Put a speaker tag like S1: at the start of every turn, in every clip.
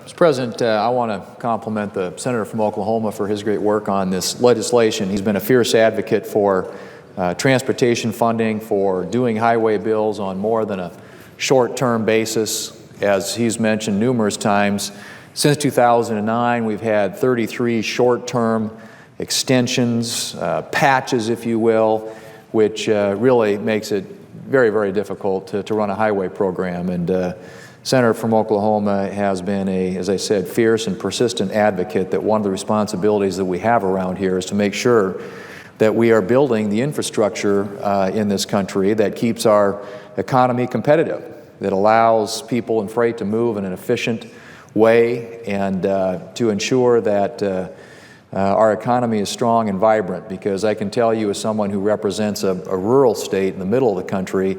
S1: Mr. President, I want to compliment the senator from Oklahoma for his great work on this legislation. He's been a fierce advocate for transportation funding, for doing highway bills on more than a short-term basis. As he's mentioned numerous times, since 2009, we've had 33 short-term extensions, patches, if you will, which really makes it very, very difficult to run a highway program. And Senator from Oklahoma has been as I said, fierce and persistent advocate that one of the responsibilities that we have around here is to make sure that we are building the infrastructure in this country that keeps our economy competitive, that allows people and freight to move in an efficient way, and to ensure that our economy is strong and vibrant. Because I can tell you, as someone who represents a rural state in the middle of the country,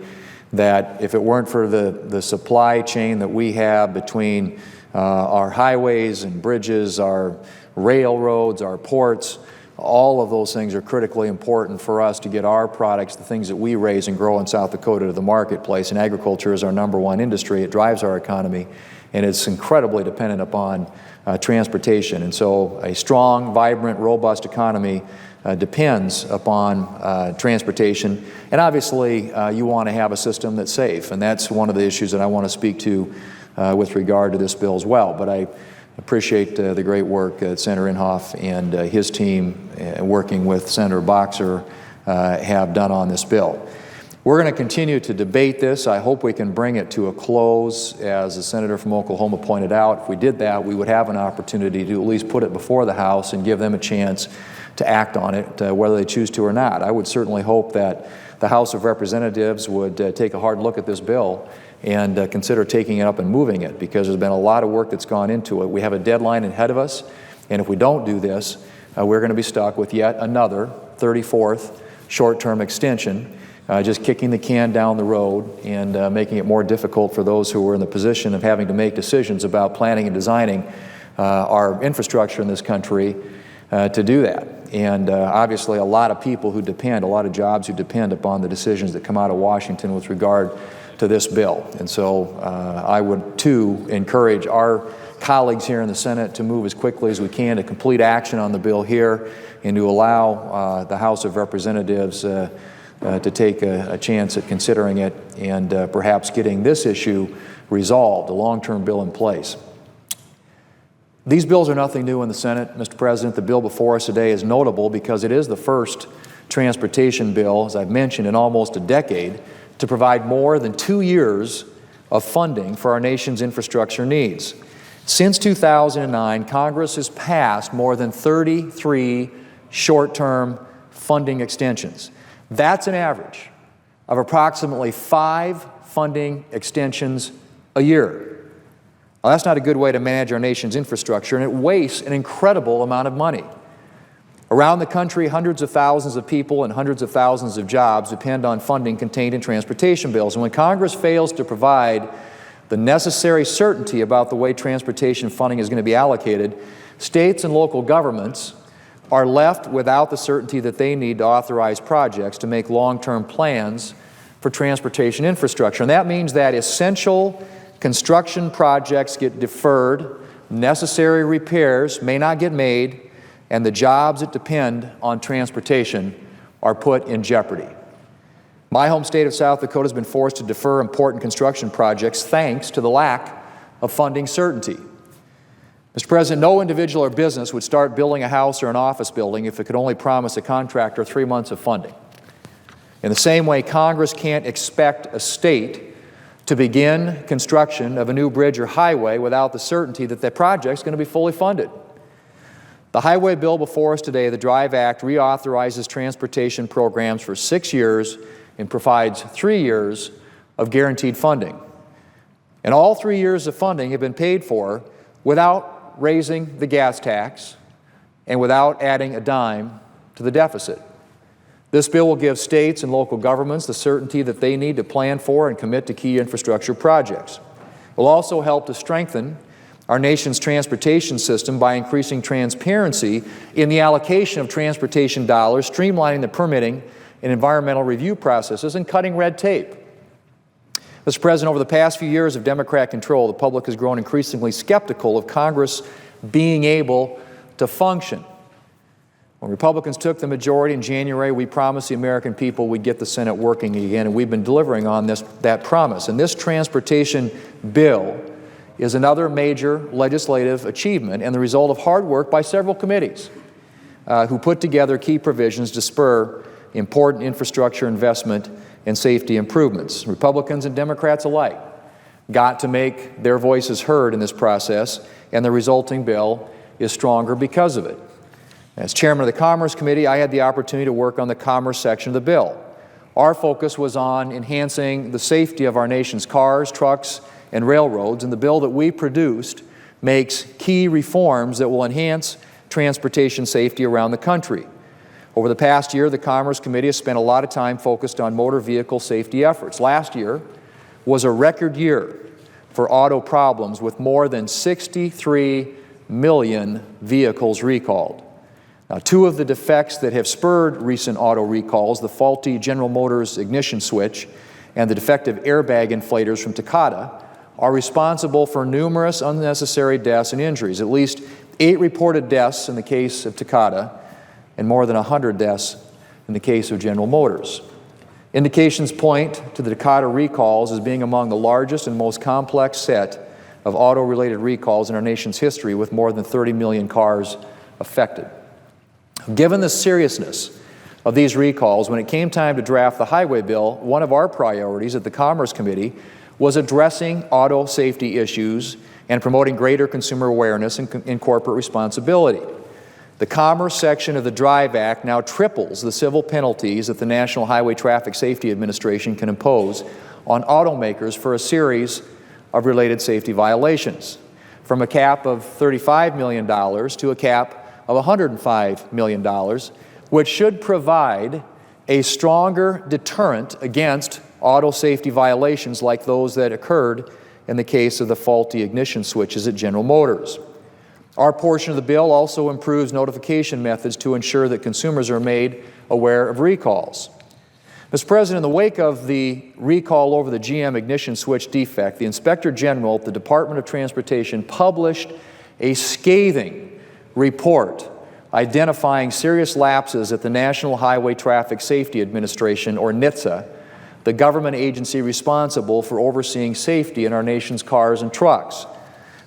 S1: that if it weren't for the supply chain that we have between our highways and bridges, our railroads, our ports, all of those things are critically important for us to get our products, the things that we raise and grow in South Dakota, to the marketplace. And agriculture is our #1 industry. It drives our economy, and it's incredibly dependent upon transportation. And so a strong, vibrant, robust economy depends upon transportation. And obviously, you want to have a system that's safe. And that's one of the issues that I want to speak to with regard to this bill as well. But I appreciate the great work that Senator Inhofe and his team, working with Senator Boxer, have done on this bill. We're going to continue to debate this. I hope we can bring it to a close. As the senator from Oklahoma pointed out, if we did that, we would have an opportunity to at least put it before the House and give them a chance to act on it, whether they choose to or not. I would certainly hope that the House of Representatives would take a hard look at this bill and consider taking it up and moving it, because there's been a lot of work that's gone into it. We have a deadline ahead of us, and if we don't do this, we're going to be stuck with yet another 34th short-term extension, just kicking the can down the road and making it more difficult for those who are in the position of having to make decisions about planning and designing our infrastructure in this country to do that. And obviously a lot of people who depend, a lot of jobs who depend upon the decisions that come out of Washington with regard to this bill. And so I would too encourage our colleagues here in the Senate to move as quickly as we can to complete action on the bill here, and to allow the House of Representatives to take a chance at considering it and perhaps getting this issue resolved, a long-term bill in place. These bills are nothing new in the Senate, Mr. President. The bill before us today is notable because it is the first transportation bill, as I've mentioned, in almost a decade to provide more than 2 years of funding for our nation's infrastructure needs. Since 2009, Congress has passed more than 33 short-term funding extensions. That's an average of approximately 5 funding extensions a year. Well, that's not a good way to manage our nation's infrastructure, and it wastes an incredible amount of money. Around the country, hundreds of thousands of people and hundreds of thousands of jobs depend on funding contained in transportation bills. And when Congress fails to provide the necessary certainty about the way transportation funding is going to be allocated, states and local governments are left without the certainty that they need to authorize projects to make long-term plans for transportation infrastructure. And that means that essential construction projects get deferred, necessary repairs may not get made, and the jobs that depend on transportation are put in jeopardy. My home state of South Dakota has been forced to defer important construction projects thanks to the lack of funding certainty. Mr. President, no individual or business would start building a house or an office building if it could only promise a contractor 3 months of funding. In the same way, Congress can't expect a state to begin construction of a new bridge or highway without the certainty that that project is going to be fully funded. The highway bill before us today, the DRIVE Act, reauthorizes transportation programs for 6 years and provides 3 years of guaranteed funding. And all 3 years of funding have been paid for without raising the gas tax and without adding a dime to the deficit. This bill will give states and local governments the certainty that they need to plan for and commit to key infrastructure projects. It will also help to strengthen our nation's transportation system by increasing transparency in the allocation of transportation dollars, streamlining the permitting and environmental review processes, and cutting red tape. Mr. President, over the past few years of Democrat control, the public has grown increasingly skeptical of Congress being able to function. When Republicans took the majority in January, we promised the American people we'd get the Senate working again, and we've been delivering on that promise. And this transportation bill is another major legislative achievement and the result of hard work by several committees who put together key provisions to spur important infrastructure investment and safety improvements. Republicans and Democrats alike got to make their voices heard in this process, and the resulting bill is stronger because of it. As chairman of the Commerce Committee, I had the opportunity to work on the commerce section of the bill. Our focus was on enhancing the safety of our nation's cars, trucks, and railroads, and the bill that we produced makes key reforms that will enhance transportation safety around the country. Over the past year, the Commerce Committee has spent a lot of time focused on motor vehicle safety efforts. Last year was a record year for auto problems, with more than 63 million vehicles recalled. Now, two of the defects that have spurred recent auto recalls, the faulty General Motors ignition switch and the defective airbag inflators from Takata, are responsible for numerous unnecessary deaths and injuries. At least 8 reported deaths in the case of Takata and more than 100 deaths in the case of General Motors. Indications point to the Takata recalls as being among the largest and most complex set of auto-related recalls in our nation's history, with more than 30 million cars affected. Given the seriousness of these recalls, when it came time to draft the highway bill, one of our priorities at the Commerce Committee was addressing auto safety issues and promoting greater consumer awareness and corporate responsibility. The Commerce section of the DRIVE Act now triples the civil penalties that the National Highway Traffic Safety Administration can impose on automakers for a series of related safety violations, from a cap of $35 million to a cap of $105 million, which should provide a stronger deterrent against auto safety violations like those that occurred in the case of the faulty ignition switches at General Motors. Our portion of the bill also improves notification methods to ensure that consumers are made aware of recalls. Mr. President, in the wake of the recall over the GM ignition switch defect, the Inspector General at the Department of Transportation published a scathing report identifying serious lapses at the National Highway Traffic Safety Administration, or NHTSA, the government agency responsible for overseeing safety in our nation's cars and trucks.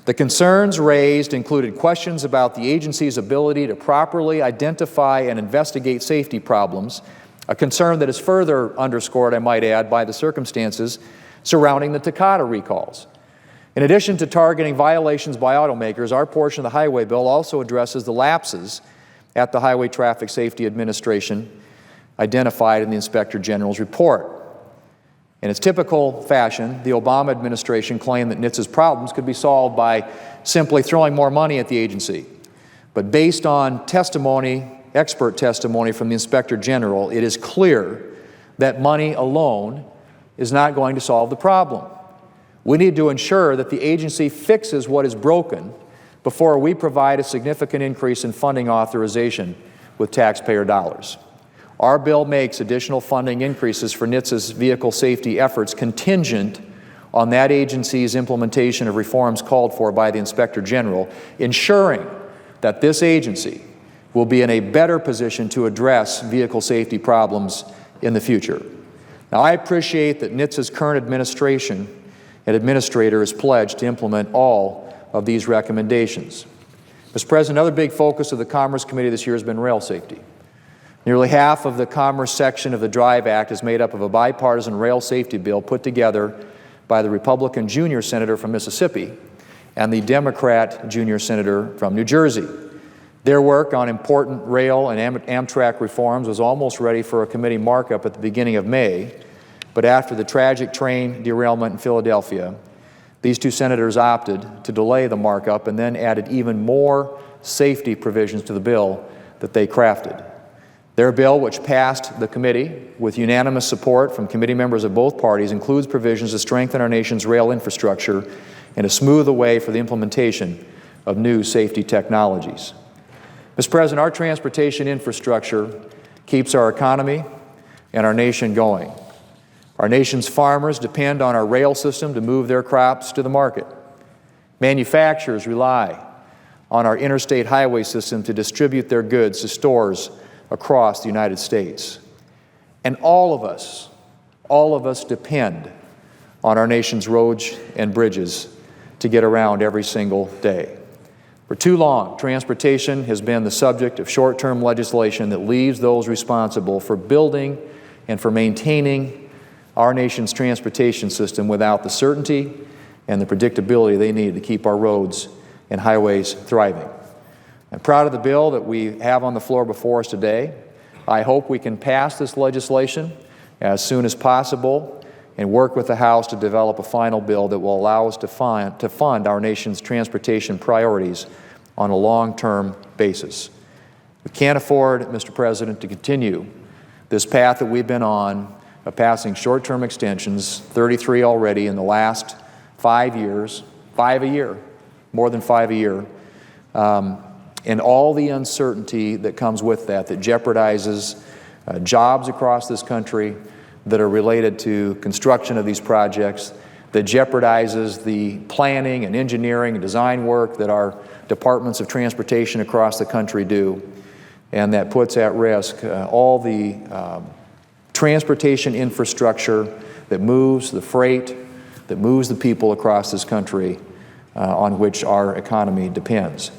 S1: The concerns raised included questions about the agency's ability to properly identify and investigate safety problems, a concern that is further underscored, I might add, by the circumstances surrounding the Takata recalls. In addition to targeting violations by automakers, our portion of the highway bill also addresses the lapses at the Highway Traffic Safety Administration identified in the Inspector General's report. In its typical fashion, the Obama administration claimed that NHTSA's problems could be solved by simply throwing more money at the agency. But based on testimony, expert testimony from the Inspector General, it is clear that money alone is not going to solve the problem. We need to ensure that the agency fixes what is broken before we provide a significant increase in funding authorization with taxpayer dollars. Our bill makes additional funding increases for NHTSA's vehicle safety efforts contingent on that agency's implementation of reforms called for by the Inspector General, ensuring that this agency will be in a better position to address vehicle safety problems in the future. Now, I appreciate that NHTSA's current administration and administrator is pledged to implement all of these recommendations. Mr. President, another big focus of the Commerce Committee this year has been rail safety. Nearly half of the Commerce section of the DRIVE Act is made up of a bipartisan rail safety bill put together by the Republican junior senator from Mississippi and the Democrat junior senator from New Jersey. Their work on important rail and Amtrak reforms was almost ready for a committee markup at the beginning of May, but after the tragic train derailment in Philadelphia, these two senators opted to delay the markup and then added even more safety provisions to the bill that they crafted. Their bill, which passed the committee with unanimous support from committee members of both parties, includes provisions to strengthen our nation's rail infrastructure and to smooth the way for the implementation of new safety technologies. Mr. President, our transportation infrastructure keeps our economy and our nation going. Our nation's farmers depend on our rail system to move their crops to the market. Manufacturers rely on our interstate highway system to distribute their goods to stores across the United States. And all of us depend on our nation's roads and bridges to get around every single day. For too long, transportation has been the subject of short-term legislation that leaves those responsible for building and for maintaining our nation's transportation system without the certainty and the predictability they need to keep our roads and highways thriving. I'm proud of the bill that we have on the floor before us today. I hope we can pass this legislation as soon as possible and work with the House to develop a final bill that will allow us to fund our nation's transportation priorities on a long-term basis. We can't afford, Mr. President, to continue this path that we've been on of passing short-term extensions, 33 already in the last 5 years, 5 a year, more than 5 a year, and all the uncertainty that comes with that jeopardizes jobs across this country that are related to construction of these projects, that jeopardizes the planning and engineering and design work that our departments of transportation across the country do, and that puts at risk all the transportation infrastructure that moves the freight, that moves the people across this country on which our economy depends.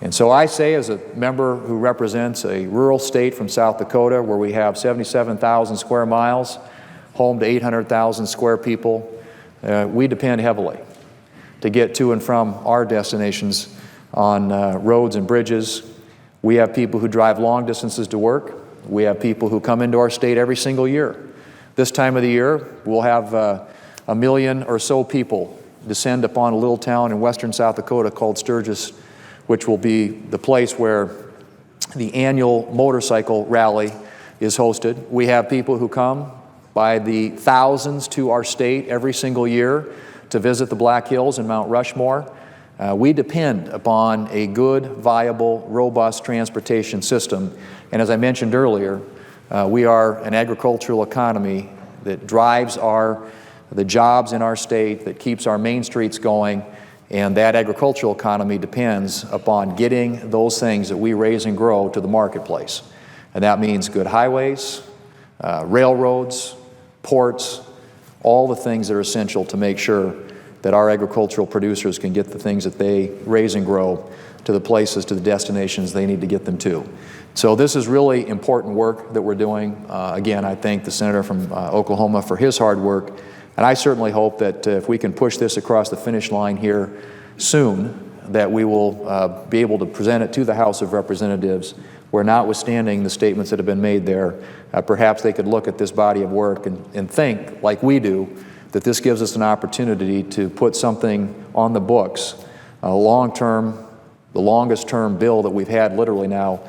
S1: And so I say, as a member who represents a rural state from South Dakota where we have 77,000 square miles, home to 800,000 square people, we depend heavily to get to and from our destinations on roads and bridges. We have people who drive long distances to work. We have people who come into our state every single year. This time of the year, we'll have 1 million or so people descend upon a little town in western South Dakota called Sturgis, which will be the place where the annual motorcycle rally is hosted. We have people who come by the thousands to our state every single year to visit the Black Hills and Mount Rushmore. We depend upon a good, viable, robust transportation system. And as I mentioned earlier, we are an agricultural economy that drives the jobs in our state, that keeps our main streets going, and that agricultural economy depends upon getting those things that we raise and grow to the marketplace. And that means good highways, railroads, ports, all the things that are essential to make sure that our agricultural producers can get the things that they raise and grow to the places, to the destinations they need to get them to. So this is really important work that we're doing. Again, I thank the senator from Oklahoma for his hard work. And I certainly hope that if we can push this across the finish line here soon, that we will be able to present it to the House of Representatives, where notwithstanding the statements that have been made there, perhaps they could look at this body of work and think, like we do, that this gives us an opportunity to put something on the books, long-term, the longest-term bill that we've had literally now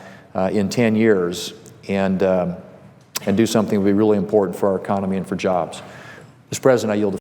S1: in 10 years, and do something that will be really important for our economy and for jobs. Mr. President, I yield the